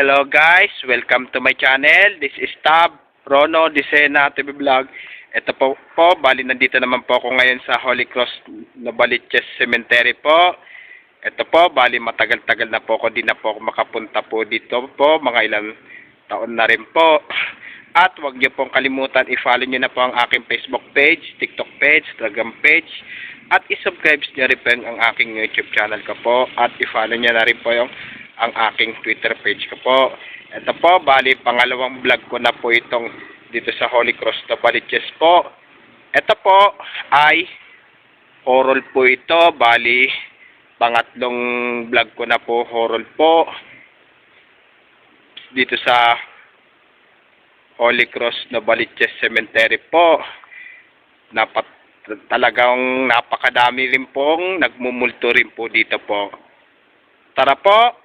Hello guys, welcome to my channel. This is Tab Rono Disena TV Vlog. Ito po, bali nandito naman po ako ngayon sa Holy Cross Novaliches Cemetery po. Ito po, bali matagal-tagal na po ako, di na po ako makapunta po dito po, mga ilang taon na rin po. At huwag niyo pong kalimutan, i-follow niyo na po ang aking Facebook page, TikTok page, Instagram page, at i-subscribe niyo rin po ang aking YouTube channel ko po, at i-follow niyo na rin po ang aking Twitter page ko po. Ito po, bali pangalawang vlog ko na po itong dito sa Holy Cross Novaliches po. Ito po ay horror po ito, bali pangatlong vlog ko na po, horror po dito sa Holy Cross Novaliches Cemetery po. Talagang napakadami rin pong nagmumulto rin po dito po. Tara po,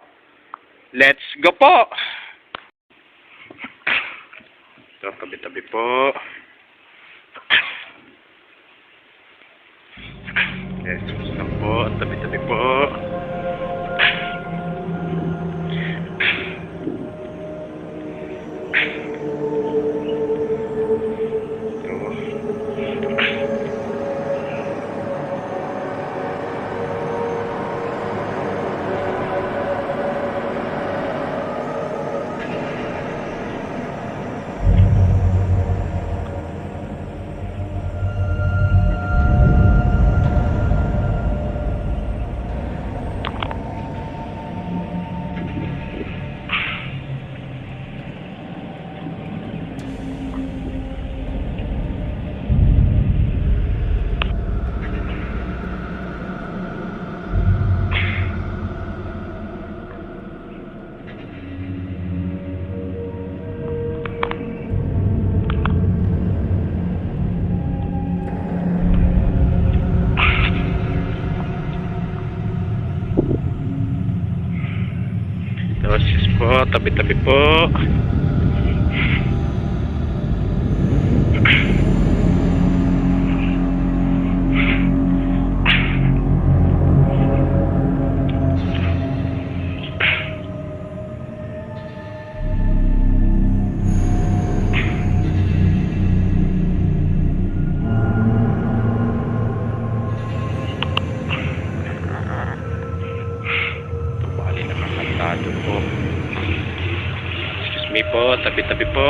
let's go po! Ito, tabi-tabi po. Yes, lang po, tabi-tabi po. Dosis po, tabi-tabi po. Bali nakakantado po. Excuse me po, tabi-tabi po.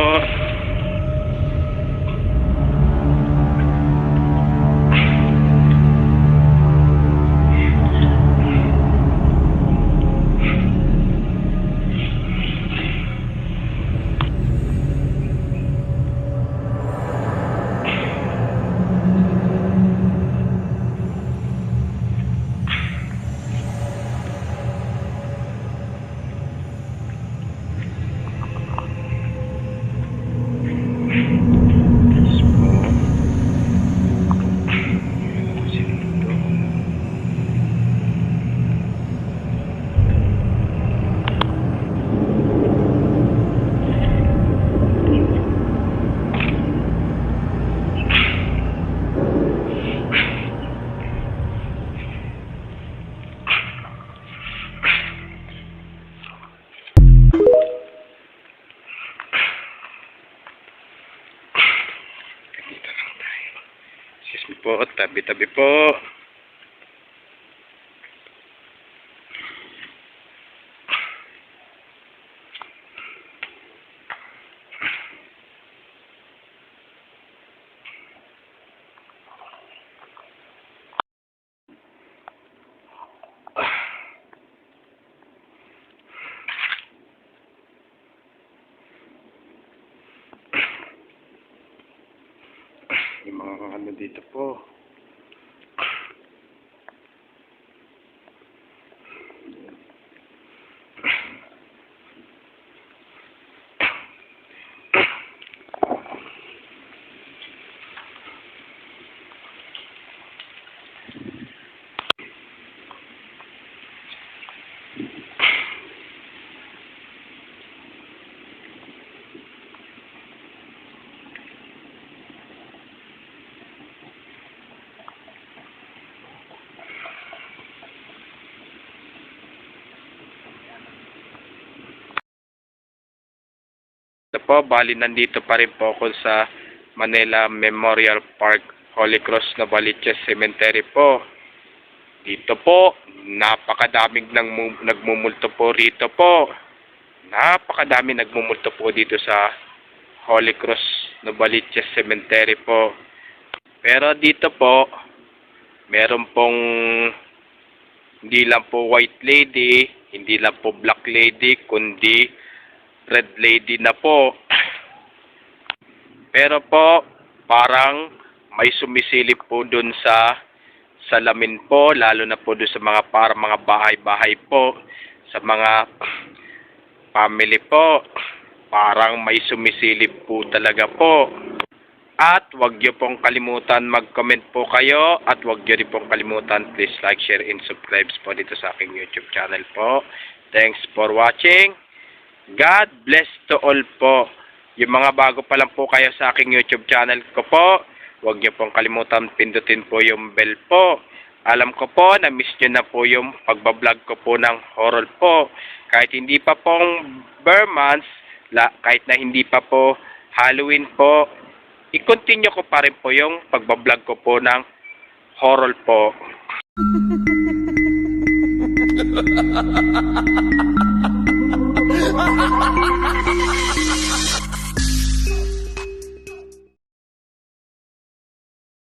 Excuse me po, tabi-tabi po. Yung mga ano dito po. Ito po, bali nandito pa rin po ako sa Manila Memorial Park, Holy Cross Novaliches Cemetery po. Dito po, napakadaming nagmumulto po rito po. Napakadaming nagmumulto po dito sa Holy Cross Novaliches Cemetery po. Pero dito po, meron pong hindi lang po white lady, hindi lang po black lady, kundi red lady na po. Pero po, parang may sumisilip po dun sa salamin po, lalo na po dun sa mga bahay-bahay po, sa mga family po. Parang may sumisilip po talaga po. At wag niyo pong kalimutan mag-comment po kayo at wag niyo rin pong kalimutan please like, share, and subscribe po dito sa aking YouTube channel po. Thanks for watching. God bless to all po. Yung mga bago pa lang po kayo sa aking YouTube channel ko po, huwag niyo pong kalimutan pindutin po yung bell po. Alam ko po, na-miss niyo na po yung pagbablog ko po ng horror po. Kahit hindi pa pong bare months, kahit na hindi pa po Halloween po, i-continue ko pa rin po yung pagbablog ko po ng horror po. Ha ha ha ha ha!